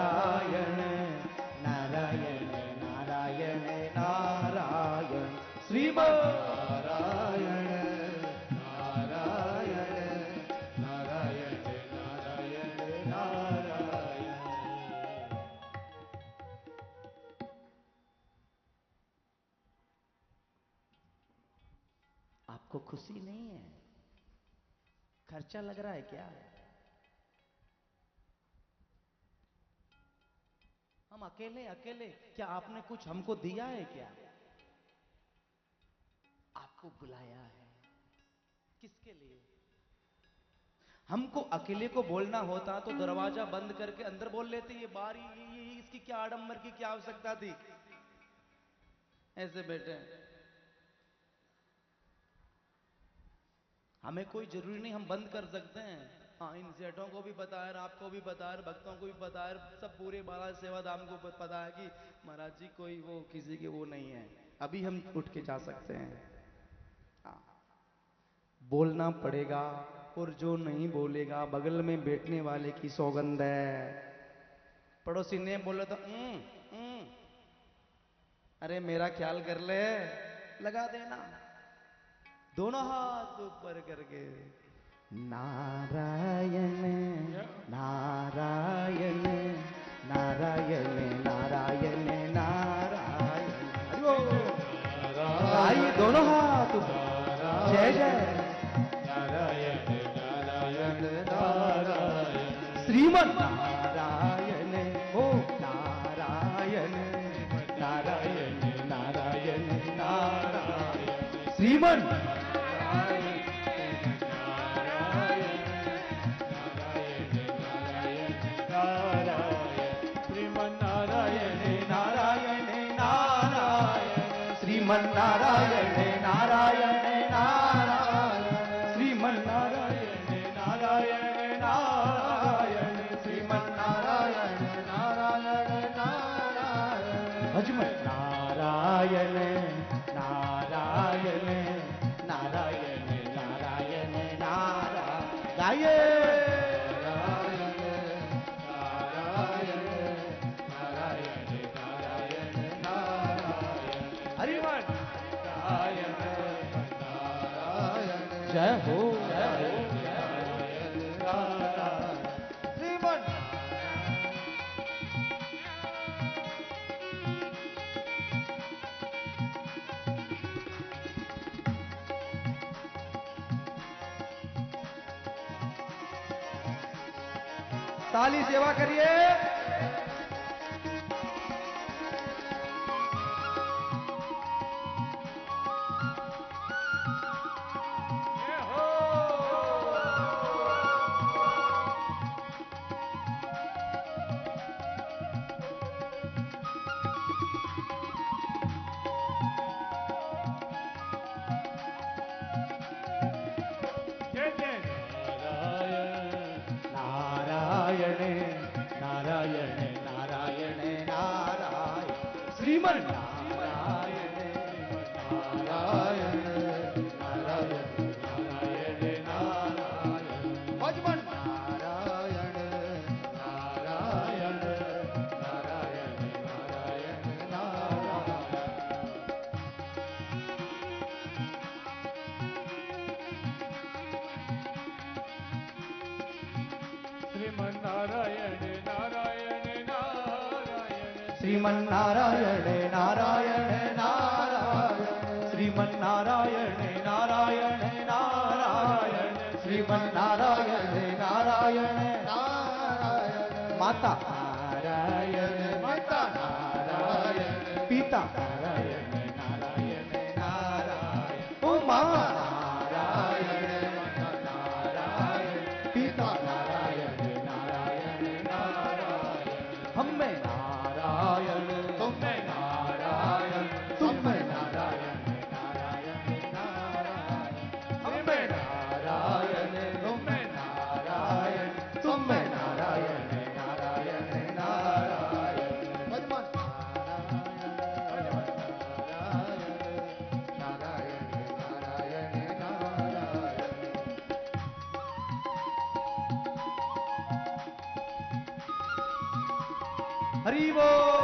नारायण नारायण नारायण नारायण श्रीमन्नारायण नारायण नारायण नारायण नारायण। आपको खुशी नहीं है? खर्चा लग रहा है क्या? हम अकेले अकेले, क्या आपने कुछ हमको दिया है क्या? आपको बुलाया है किसके लिए? हमको अकेले को बोलना होता तो दरवाजा बंद करके अंदर बोल लेते, ये बारी ये इसकी क्या आडंबर की क्या आवश्यकता थी? ऐसे बैठे हमें कोई जरूरी नहीं, हम बंद कर सकते हैं। हाँ, इन सेठों को भी पता है, आपको भी पता है, भक्तों को भी पता है, सब पूरे बाला सेवाधाम को पता है कि महाराज जी कोई वो किसी के वो नहीं है। अभी हम उठ के जा सकते हैं। हाँ, बोलना पड़ेगा, और जो नहीं बोलेगा बगल में बैठने वाले की सौगंध है। पड़ोसी ने बोला तो अरे मेरा ख्याल कर ले, लगा देना। दोनों हाथ ऊपर करके नारायण नारायण नारायण नारायण नारायण। आइए दोनों हाथ जय जय नारायण नारायण नारायण श्रीमन्नारायण ओ नारायण नारायण नारायण नारायण श्रीमन्नारायण श्रीमन्नारायण नारायण नारायण श्रीमन्नारायण नारायण नारायण श्रीमन्नारायण नारायण नारायण भजमन नारायण नारायण नारायण नारायण नारायण गाइए जय हो जय हो श्रीमन। ताली सेवा करिए। नारायण नारायण नारायण श्रीमन्नारायण नारायण नारायण नारायण नारायण भजमन नारायण नारायण नारायण नारायण नारायण श्रीमन्नारायण नारायण नारायण श्रीमन्नारायण नारायण नारायण श्रीमन्नारायण नारायण नारायण श्रीमन्नारायण नारायण नारायण माता नारायण माता नारायण पिता नारायण नारायण नारायण उमा नारायण नारायण पिता नारायण नारायण नारायण हमें नारायण तुम्हें नारायण तुम्हें नारायण नारायण नारायण हमें नारायण तुम्हें नारायण तुम्हें नारायण नारायण नारायण भजमन हरि बोल।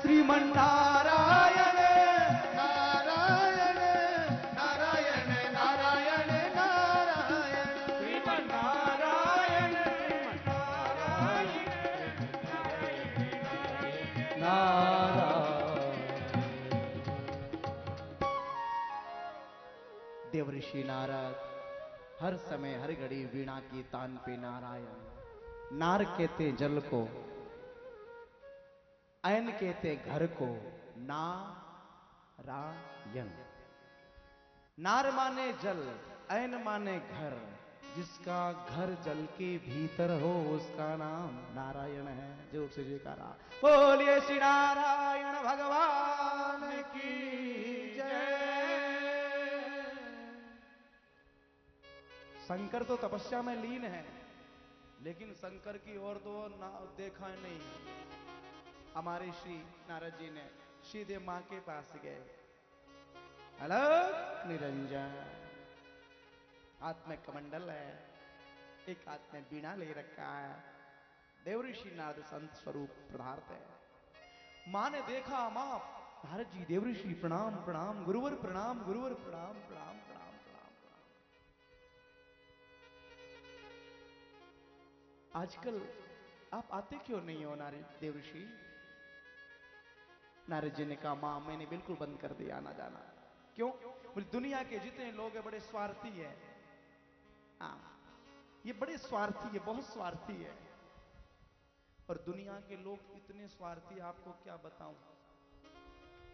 श्रीमन्नारायण नारायण नारायण नारायण नारायण श्रीमन्नारायण नारायण नारायण। देवऋषि नारद हर समय हर घड़ी वीणा की तान पे नारायण। नार कहते जल को, ऐन कहते घर को, नारायण। नार माने जल, ऐन माने घर। जिसका घर जल के भीतर हो उसका नाम नारायण है। जोर से जयकारा बोलिए श्री नारायण भगवान की जय। शंकर तो तपस्या में लीन है, लेकिन शंकर की ओर तो देखा नहीं। हमारे श्री नारद जी ने सीधे मां के पास गए। अलग निरंजन, हाथ में कमंडल है, एक हाथ में बीणा ले रखा है। देवऋषि नारद संत स्वरूप पदार्थ है। मां ने देखा, मां नारद जी देवऋषि प्रणाम प्रणाम, गुरुवर प्रणाम, गुरुवर प्रणाम प्रणाम प्रणाम प्रणाम प्रणाम। आजकल आप आते क्यों नहीं हो नारद देवऋषि? नारद जी ने कहा, मां मैंने बिल्कुल बंद कर दिया आना जाना। क्यों? बोले दुनिया के जितने लोग हैं बड़े स्वार्थी है। हाँ, ये बड़े स्वार्थी है, बहुत स्वार्थी है। और दुनिया के लोग इतने स्वार्थी, आपको क्या बताऊं?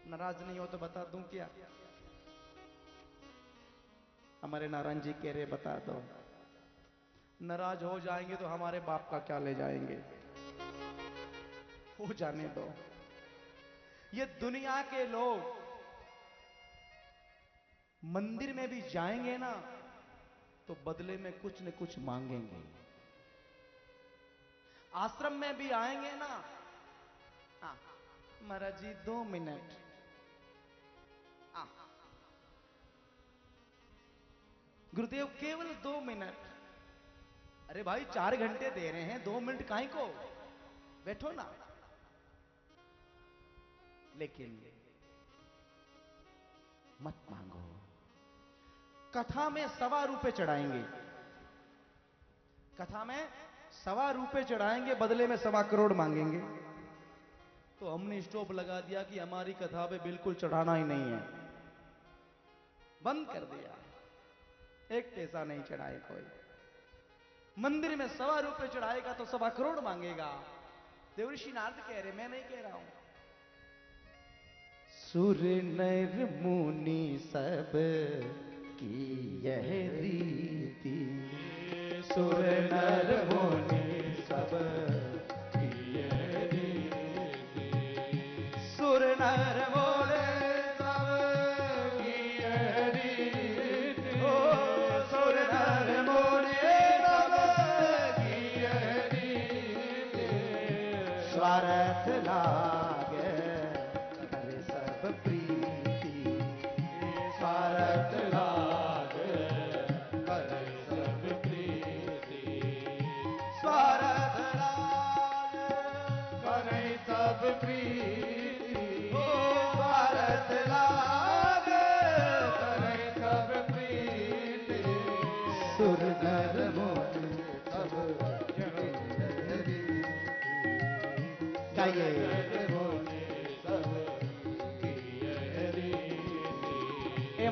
नाराज नहीं हो तो बता दूं क्या? हमारे नारायण जी कह रहे बता दो। नाराज हो जाएंगे तो हमारे बाप का क्या ले जाएंगे? हो जाने दो। ये दुनिया के लोग मंदिर में भी जाएंगे ना तो बदले में कुछ न कुछ मांगेंगे। आश्रम में भी आएंगे ना, महाराज जी 2 मिनट। गुरुदेव केवल 2 मिनट। अरे भाई 4 घंटे दे रहे हैं, 2 मिनट काहे को? बैठो ना। लेकिन मत मांगो। कथा में ₹1.25 चढ़ाएंगे, कथा में ₹1.25 चढ़ाएंगे, बदले में 1.25 करोड़ मांगेंगे। तो हमने स्टॉप लगा दिया कि हमारी कथा पे बिल्कुल चढ़ाना ही नहीं है, बंद कर दिया। 1 पैसा नहीं चढ़ाए कोई। मंदिर में ₹1.25 चढ़ाएगा तो 1.25 करोड़ मांगेगा। देवऋषि नारद कह रहे, मैं नहीं कह रहा हूं। सुर नर मुनि सब की यह रीति, सुर नर मुनि सब की यह रीति, सुर नर मुनि सब की यह रीति, ओ सुर नर मुनि सब की यह रीति, स्वार्थ लागे करे सब प्रीति, स्वार्थ लागे करे सब प्रीति, स्वार्थ लागे करे सब प्रीति, ओ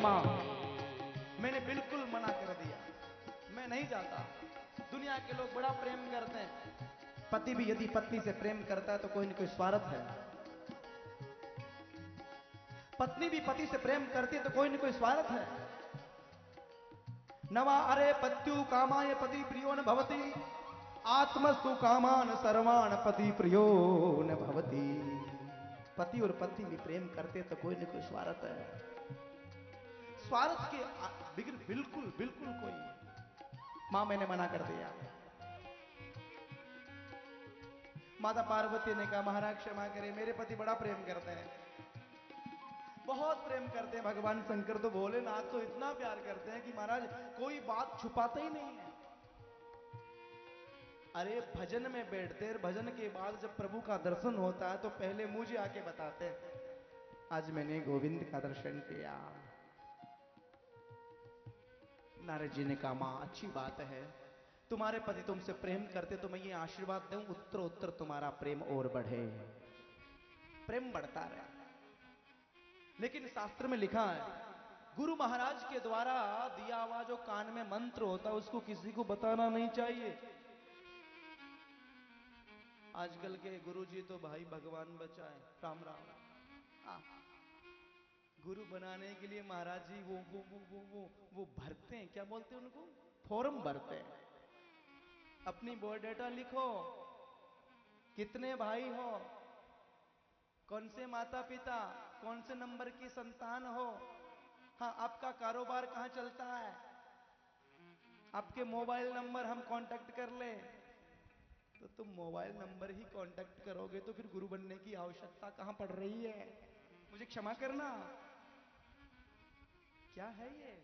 मां, मैंने बिल्कुल मना कर दिया, मैं नहीं जाता। दुनिया के लोग बड़ा प्रेम करते हैं, पति भी यदि पत्नी से प्रेम करता है तो कोई न कोई स्वार्थ है। पत्नी भी पति से प्रेम करती है तो कोई न कोई स्वार्थ है। नवा अरे पत्यु कामाय पति प्रियो न भवति, आत्मस्तु कामान सर्वान पति प्रियो न भवति। पति और पत्नी भी प्रेम करते तो कोई न कोई स्वार्थ है। स्वार्थ के बिगड़ बिल्कुल बिल्कुल कोई। मां मैंने मना कर दिया। माता पार्वती ने कहा महाराज क्षमा करें, मेरे पति बड़ा प्रेम करते हैं, बहुत प्रेम करते हैं। भगवान शंकर तो भोलेनाथ तो इतना प्यार करते हैं कि महाराज कोई बात छुपाते ही नहीं है। अरे भजन में बैठते हैं, भजन के बाद जब प्रभु का दर्शन होता है तो पहले मुझे आके बताते हैं आज मैंने गोविंद का दर्शन किया। नारद जी ने कहा मां अच्छी बात है, तुम्हारे पति तुमसे प्रेम करते तो मैं ये आशीर्वाद दूं उत्तर उत्तर तुम्हारा प्रेम और बढ़े, प्रेम बढ़ता रहे। लेकिन शास्त्र में लिखा है गुरु महाराज के द्वारा दिया हुआ जो कान में मंत्र होता है उसको किसी को बताना नहीं चाहिए। आजकल के गुरुजी तो भाई भगवान बचाए, राम राम। गुरु बनाने के लिए महाराज जी वो भरते हैं, क्या बोलते हैं उनको, फॉर्म भरते हैं। अपनी बायोडाटा लिखो, कितने भाई हो, कौन से माता पिता, कौन से नंबर की संतान हो, हाँ आपका कारोबार कहां चलता है, आपके मोबाइल नंबर हम कांटेक्ट कर ले। तो तुम मोबाइल नंबर ही कांटेक्ट करोगे तो फिर गुरु बनने की आवश्यकता कहां पड़ रही है। मुझे क्षमा करना, क्या है ये,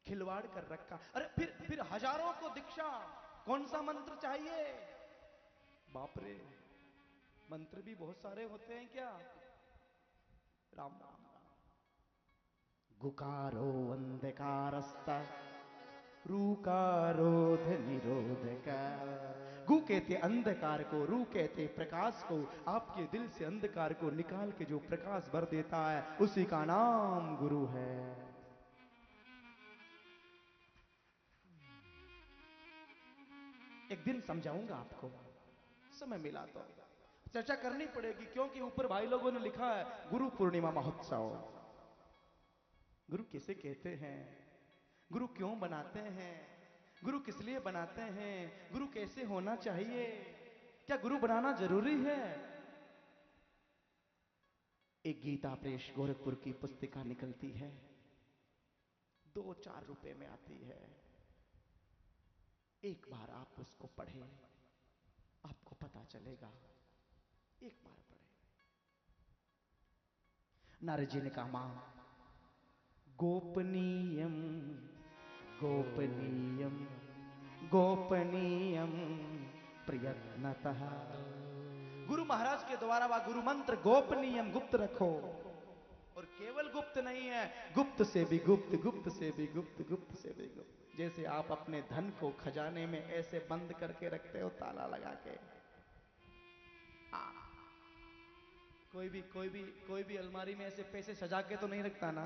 खिलवाड़ कर रखा। अरे फिर हजारों को दीक्षा, कौन सा मंत्र चाहिए, बाप रे मंत्र भी बहुत सारे होते हैं क्या। राम राम राम। गुकारो अंधकारस्त रूकारोध निरोधक। गु कहते अंधकार को, रू कहते प्रकाश को। आपके दिल से अंधकार को निकाल के जो प्रकाश भर देता है उसी का नाम गुरु है। एक दिन समझाऊंगा आपको, समय मिला तो चर्चा करनी पड़ेगी, क्योंकि ऊपर भाई लोगों ने लिखा है गुरु पूर्णिमा महोत्सव। गुरु किसे कहते हैं, गुरु क्यों बनाते हैं, गुरु किस लिए बनाते हैं, गुरु कैसे होना चाहिए, क्या गुरु बनाना जरूरी है। एक गीता प्रेस गोरखपुर की पुस्तिका निकलती है, 2-4 रुपए में आती है। एक बार आप उसको पढ़े, आपको पता चलेगा, एक बार पढ़े। नारद जी ने कहा मां गोपनीयम गोपनीयम गोपनीयम प्रयत्नतः। गुरु महाराज के द्वारा वह गुरु मंत्र गोपनीयम गुप्त रखो, और केवल गुप्त नहीं है, गुप्त से भी गुप्त, गुप्त से भी गुप्त, गुप्त से भी गुप्त। जैसे आप अपने धन को खजाने में ऐसे बंद करके रखते हो ताला लगा के। कोई भी अलमारी में ऐसे पैसे सजा के तो नहीं रखता ना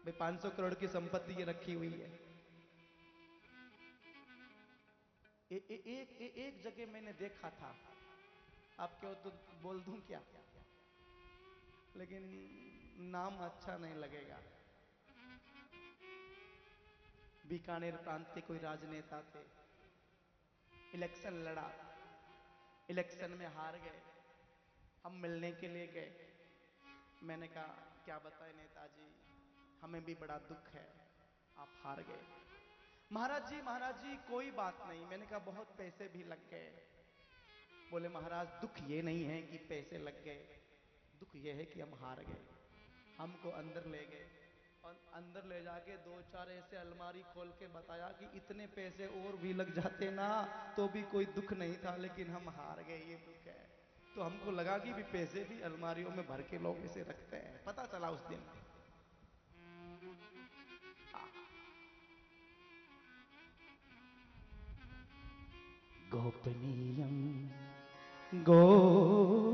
भाई, 500 करोड़ की संपत्ति ये रखी हुई है। एक जगह मैंने देखा था, आपके तो बोल दूं क्या, लेकिन नाम अच्छा नहीं लगेगा। बीकानेर प्रांत के कोई राजनेता थे, इलेक्शन लड़ा, इलेक्शन में हार गए। हम मिलने के लिए गए, मैंने कहा क्या बताएं नेताजी, हमें भी बड़ा दुख है, आप हार गए। महाराज जी कोई बात नहीं। मैंने कहा बहुत पैसे भी लग गए। बोले महाराज दुख ये नहीं है कि पैसे लग गए, दुख ये है कि हम हार गए। हमको अंदर ले गए और अंदर ले जाके 2-4 ऐसे अलमारी खोल के बताया कि इतने पैसे और भी लग जाते ना तो भी कोई दुख नहीं था, लेकिन हम हार गए, ये दुख है। तो हमको लगा कि भी पैसे भी अलमारियों में भर के लोग ऐसे रखते हैं। पता चला उस दिन गोपनीयम गोपनीयम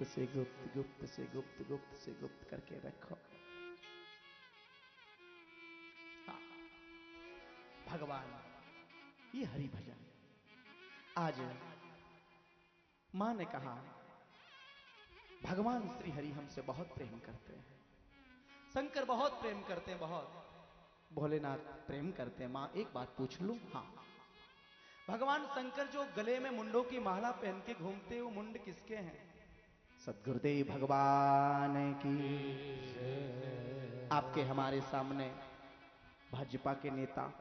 से गुप्त, गुप्त से गुप्त, गुप्त से गुप्त करके रखो। हाँ, भगवान, ये हरि भजन। आज मां ने कहा भगवान श्री हरि हमसे बहुत प्रेम करते हैं, शंकर बहुत प्रेम करते हैं, बहुत भोलेनाथ प्रेम करते हैं। मां एक बात पूछ लूं? हाँ। भगवान शंकर जो गले में मुंडों की माला पहन के घूमते हैं, वो मुंड किसके हैं? सद्गुरुदेव भगवान की। आपके हमारे सामने भाजपा के नेता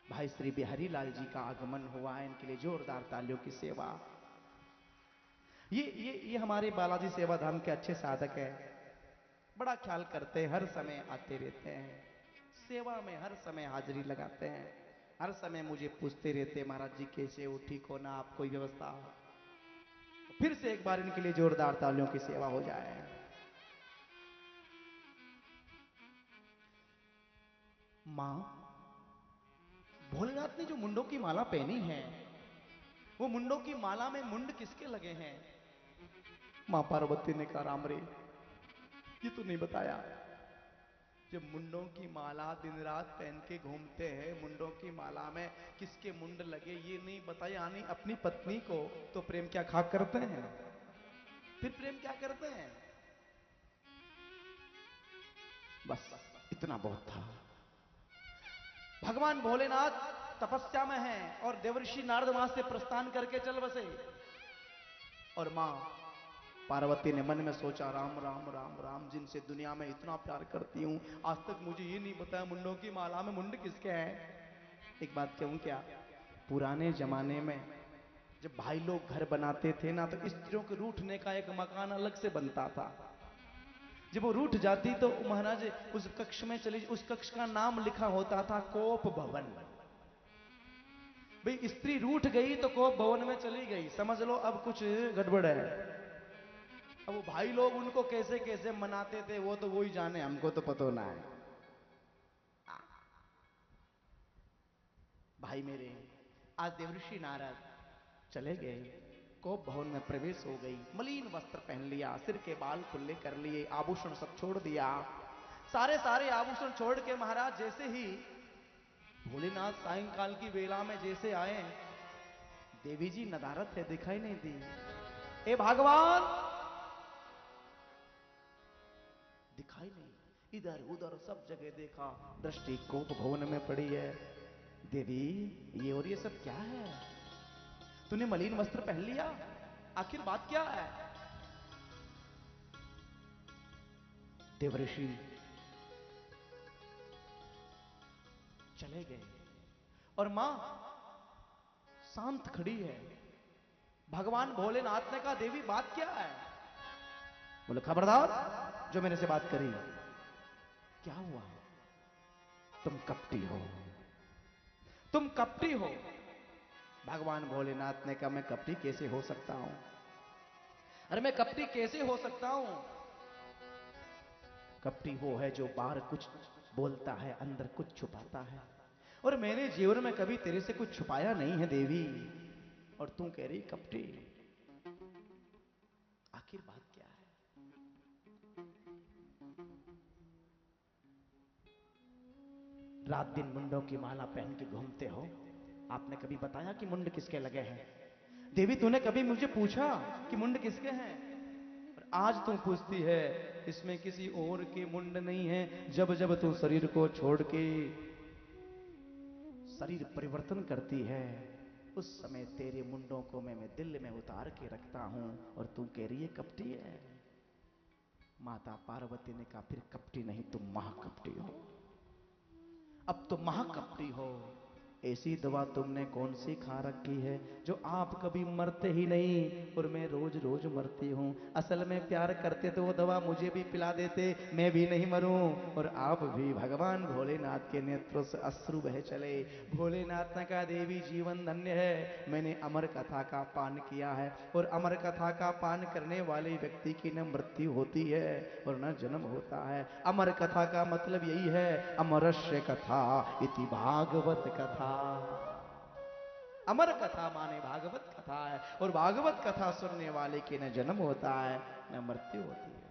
भाई श्री बिहारी लाल जी का आगमन हुआ है। इनके लिए जोरदार तालियों की सेवा। ये हमारे बालाजी सेवा धाम के अच्छे साधक हैं, बड़ा ख्याल करते हैं, हर समय आते रहते हैं, सेवा में हर समय हाजिरी लगाते हैं, हर समय मुझे पूछते रहते हैं महाराज जी कैसे हो, ठीक हो ना, आप कोई व्यवस्था हो। तो फिर से एक बार इनके लिए जोरदार तालियों की सेवा हो जाए। मां, भोलेनाथ ने जो मुंडों की माला पहनी है, वो मुंडों की माला में मुंड किसके लगे हैं? मां पार्वती ने कहा राम रे, ये तो नहीं बताया। जब मुंडों की माला दिन रात पहन के घूमते हैं, मुंडों की माला में किसके मुंड लगे ये नहीं बताया, यानी अपनी पत्नी को तो प्रेम क्या खाक करते हैं? फिर प्रेम क्या करते हैं? बस इतना बहुत था। भगवान भोलेनाथ तपस्या में हैं और देवर्षि नारद वहां से प्रस्थान करके चल बसे। और मां पार्वती ने मन में सोचा राम राम राम राम, जिनसे दुनिया में इतना प्यार करती हूं, आज तक मुझे ये नहीं बताया मुंडों की माला में मुंड किसके हैं। एक बात कहूं क्या, पुराने जमाने में जब भाई लोग घर बनाते थे ना, तो स्त्रियों के रूठने का एक मकान अलग से बनता था। जब वो रूठ जाती तो महाराज उस कक्ष में चली, उस कक्ष का नाम लिखा होता था कोप भवन। भाई स्त्री रूठ गई तो कोप भवन में चली गई, समझ लो अब कुछ गड़बड़ है। अब वो भाई लोग उनको कैसे कैसे मनाते थे वो तो वही जाने, हमको तो पता ना है। भाई मेरे, आज देवर्षि नारद चले गए, कोप भवन में प्रवेश हो गई, मलिन वस्त्र पहन लिया, सिर के बाल खुले कर लिए, आभूषण सब छोड़ दिया, सारे सारे आभूषण छोड़ के महाराज जैसे ही भोलेनाथ सायंकाल की वेला में जैसे आए, देवी जी नदारत है, दिखाई नहीं दी। ए भगवान, दिखाई नहीं, इधर उधर सब जगह देखा, दृष्टि कोप भवन में पड़ी है। देवी ये और ये सब क्या है? तूने मलिन वस्त्र पहन लिया, आखिर बात क्या है? देवर्षि चले गए और मां शांत खड़ी है। भगवान भोलेनाथ ने कहा देवी बात क्या है? बोले खबरदार जो मेरे से बात करी। क्या हुआ? तुम कपटी हो, तुम कपटी हो। भगवान भोलेनाथ ने कहा मैं कपटी कैसे हो सकता हूं? अरे मैं कपटी कैसे हो सकता हूं? कपटी वो है जो बाहर कुछ बोलता है, अंदर कुछ छुपाता है, और मैंने जीवन में कभी तेरे से कुछ छुपाया नहीं है देवी, और तू कह रही कपटी। आखिर बात क्या है? रात दिन मुंडों की माला पहन के घूमते हो, आपने कभी बताया कि मुंड किसके लगे हैं? देवी तूने कभी मुझे पूछा कि मुंड किसके हैं? और आज तू पूछती है इसमें किसी और के मुंड नहीं है। जब जब तू शरीर को छोड़ के शरीर परिवर्तन करती है, उस समय तेरे मुंडों को मैं दिल में उतार के रखता हूं, और तू कह रही है कपटी है। माता पार्वती ने कहा फिर कपटी नहीं, तुम महाकपटी हो। अब तो महाकपटी हो। ऐसी दवा तुमने कौन सी खा रखी है जो आप कभी मरते ही नहीं और मैं रोज रोज मरती हूं? असल में प्यार करते तो वो दवा मुझे भी पिला देते, मैं भी नहीं मरूं और आप भी। भगवान भोलेनाथ के नेत्रों से अश्रु बह चले। भोलेनाथ ने कहा देवी जीवन धन्य है, मैंने अमर कथा का पान किया है, और अमर कथा का पान करने वाले व्यक्ति की न मृत्यु होती है और न जन्म होता है। अमर कथा का मतलब यही है, अमरस्य कथा इति भागवत कथा। अमर कथा माने भागवत कथा है, और भागवत कथा सुनने वाले के न जन्म होता है न मृत्यु होती है।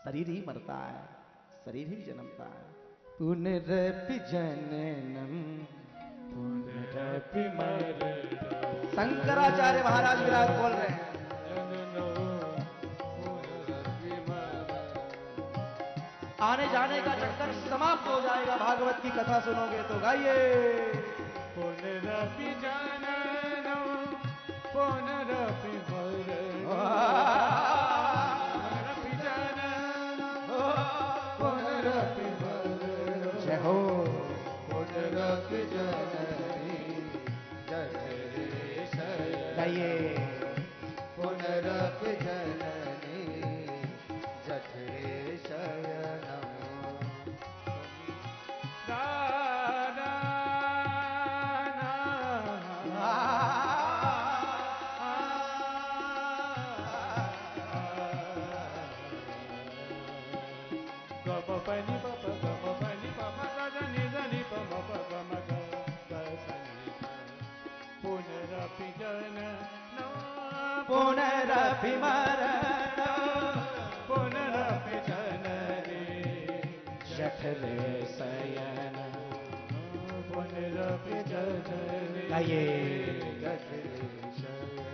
शरीर ही मरता है, शरीर ही जन्मता है। पुनरपि जननम पुनरपि मरणम। शंकराचार्य महाराज विराट बोल रहे हैं। आने जाने का चक्कर समाप्त हो जाएगा भागवत की कथा सुनोगे तो। गाइए। पुनरपि जननम पुनरपि मरणम। पुनरपि जननम पुनरपि मरणम। जय हो। पुनरपि जननी जठरे शयनम। गाइए। पुनरपि जननी जठरे शयनम। Pani papa gama pani papa da ni da ni papa gama ga sa ni da. Punarapi jana no पुनरपि मरणम punarapi jana re जठरे शयनम। punarapi jana re गाइए। jठरे शयनम।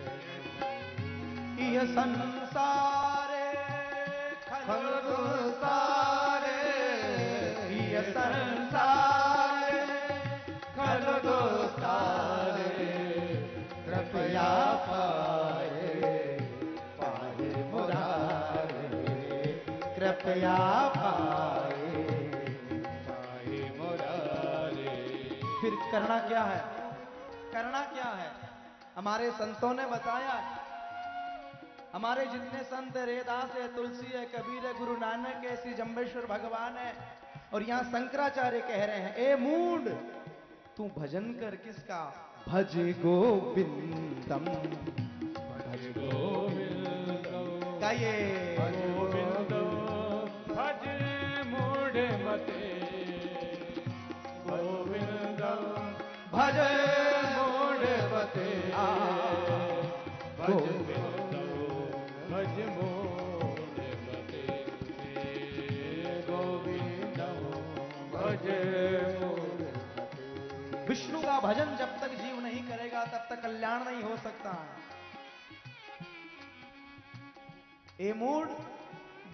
यह संसारे खलगोसारे, यह संसारे खलगोसारे, कृपया पाए पाए मुरारे, कृपया पाए पाए मुरारे। फिर करना क्या है? करना क्या है? हमारे संतों ने बताया। हमारे जितने संत है, रेदास है, तुलसी है, कबीर है, गुरु नानक है, श्री जम्बेश्वर भगवान है, और यहां शंकराचार्य कह रहे हैं, ए मूड तू भजन कर किसका? भज गोविंदम भज गोविंदम। गाइए। भज गोविंदम भज मूढ़ मते गोविंदम भज मूढ़ मते भज भज मूढ़ मते गोविंदम भज मूढ़ मते। विष्णु का भजन जब तक जीव नहीं करेगा तब तक कल्याण नहीं हो सकता है। ए मूड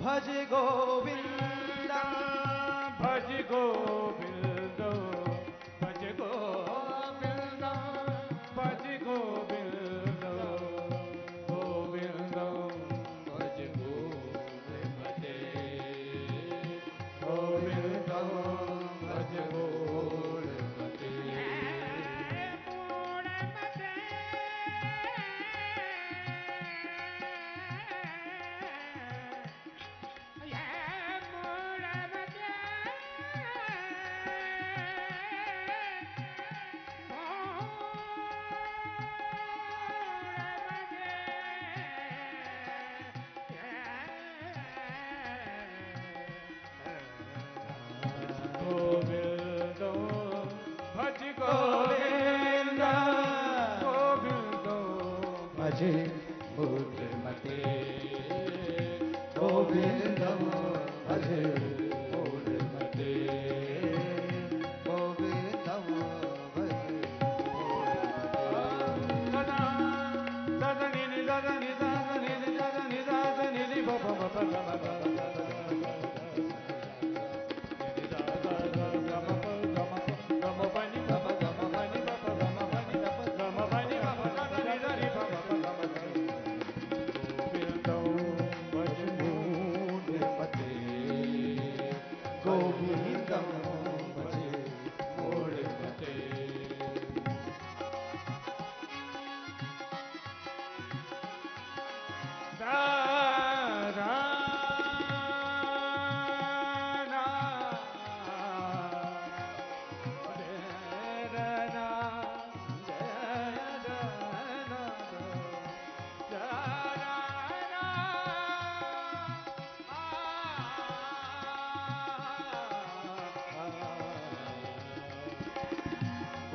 भज गोविंदम भज गोविंदम भज गोविंदम भज गोविंदम गोविंदम भज गोविंदम गोविंदम भज भज मूढ़ मते गोविंदम भज मूढ़ मते गोविंदम भज गोविंदम भज मूढ़ मते।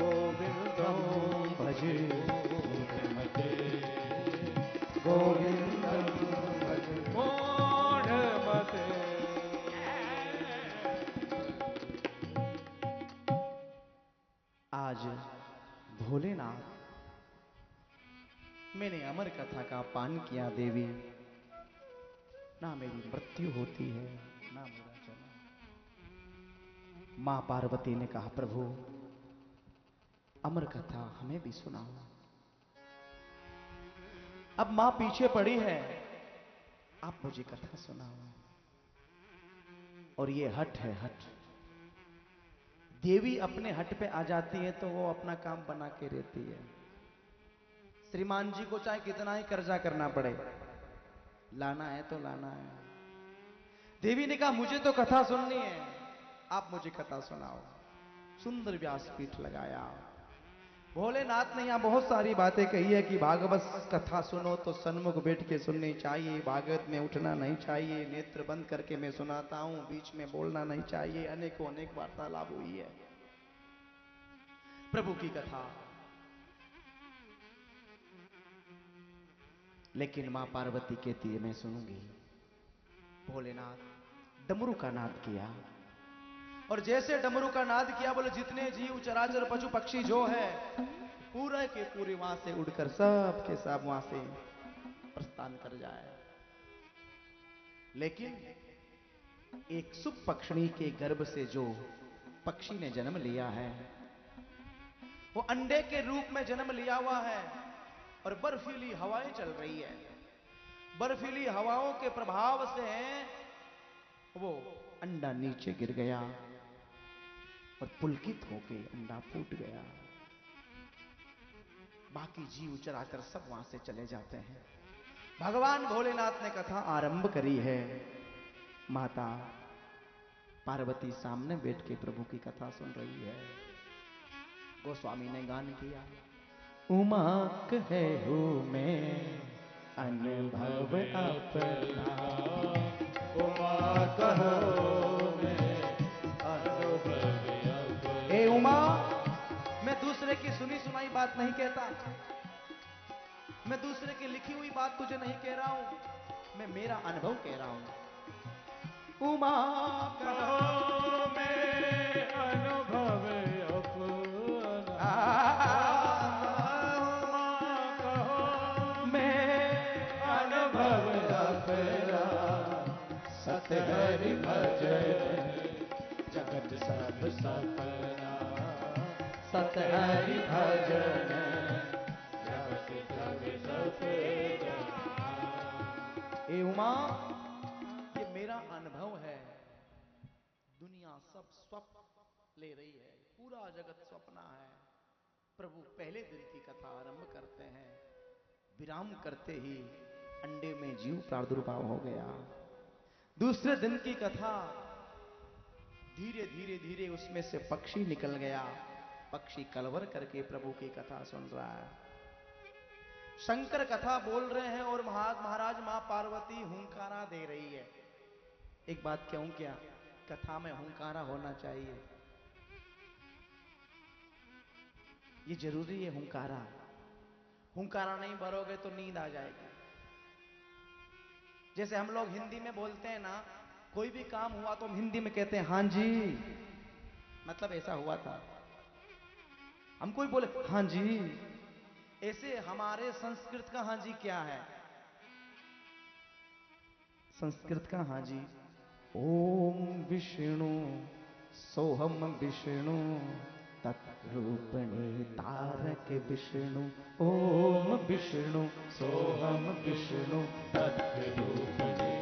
गोविंदं भज मूढमते गोविंदं भज मूढमते। आज भोलेनाथ मैंने अमर कथा का पान किया देवी, ना मेरी मृत्यु होती है ना मेरा जन्म। मां पार्वती ने कहा प्रभु अमर कथा हमें भी सुनाओ। अब मां पीछे पड़ी है, आप मुझे कथा सुनाओ। और ये हट है हट, देवी अपने हट पे आ जाती है तो वो अपना काम बना के रहती है। श्रीमान जी को चाहे कितना ही कर्जा करना पड़े, लाना है तो लाना है। देवी ने कहा मुझे तो कथा सुननी है, आप मुझे कथा सुनाओ। सुंदर व्यासपीठ लगाया। भोलेनाथ ने यहां बहुत सारी बातें कही है कि भागवत कथा सुनो तो सन्मुख बैठ के सुननी चाहिए, भागवत में उठना नहीं चाहिए, नेत्र बंद करके मैं सुनाता हूं, बीच में बोलना नहीं चाहिए। अनेकों अनेक वार्तालाप हुई है प्रभु की कथा। लेकिन मां पार्वती कहती है मैं सुनूंगी। भोलेनाथ डमरू का नाद किया, और जैसे डमरू का नाद किया, बोले जितने जीव चराचर पशु पक्षी जो है पूरे के पूरे वहां से उड़कर सब के सब वहां से प्रस्थान कर जाए। लेकिन एक सुख पक्षिणी के गर्भ से जो पक्षी ने जन्म लिया है, वो अंडे के रूप में जन्म लिया हुआ है, और बर्फीली हवाएं चल रही है। बर्फीली हवाओं के प्रभाव से वो अंडा नीचे गिर गया और पुलकित होके अंडा फूट गया। बाकी जीव चराचर सब वहां से चले जाते हैं। भगवान भोलेनाथ ने कथा आरंभ करी है। माता पार्वती सामने बैठ के प्रभु की कथा सुन रही है। गोस्वामी ने गान किया, उमा कहे हूँ मैं अनुभव अपना, उमा कहो मैं अनुभव अपना। ए उमा, मैं दूसरे की सुनी सुनाई बात नहीं कहता, मैं दूसरे की लिखी हुई बात तुझे नहीं कह रहा हूं, मैं मेरा अनुभव कह रहा हूं। उमा कहो मैं अनुभव अपना, उमा कहो मैं अनुभव अपना। सत हरि भजन जगत सब सपना, सत हरि भजन जगत सब सपना। ए उमा, ये मेरा अनुभव है। दुनिया सब स्वप्न ले रही है, पूरा जगत स्वप्न है। प्रभु पहले दिन की कथा आरंभ करते हैं। विराम करते ही अंडे में जीव प्रादुर्भाव हो गया। दूसरे दिन की कथा, धीरे धीरे धीरे उसमें से पक्षी निकल गया। पक्षी कलवर करके प्रभु की कथा सुन रहा है। शंकर कथा बोल रहे हैं और महाराज मां पार्वती हुंकारा दे रही है। एक बात कहूं क्या, कथा में हुंकारा होना चाहिए, ये जरूरी है। हुंकारा, हुंकारा नहीं भरोगे तो नींद आ जाएगी। जैसे हम लोग हिंदी में बोलते हैं ना, कोई भी काम हुआ तो हम हिंदी में कहते हैं हां जी, मतलब ऐसा हुआ था। हम कोई बोले हां जी, ऐसे हमारे संस्कृत का हां जी क्या है? संस्कृत का हां जी, ओम विष्णु सोहम विष्णु तत्रूपणे तारक विष्णु, ओम विष्णु सोहम विष्णु तत्रूपणे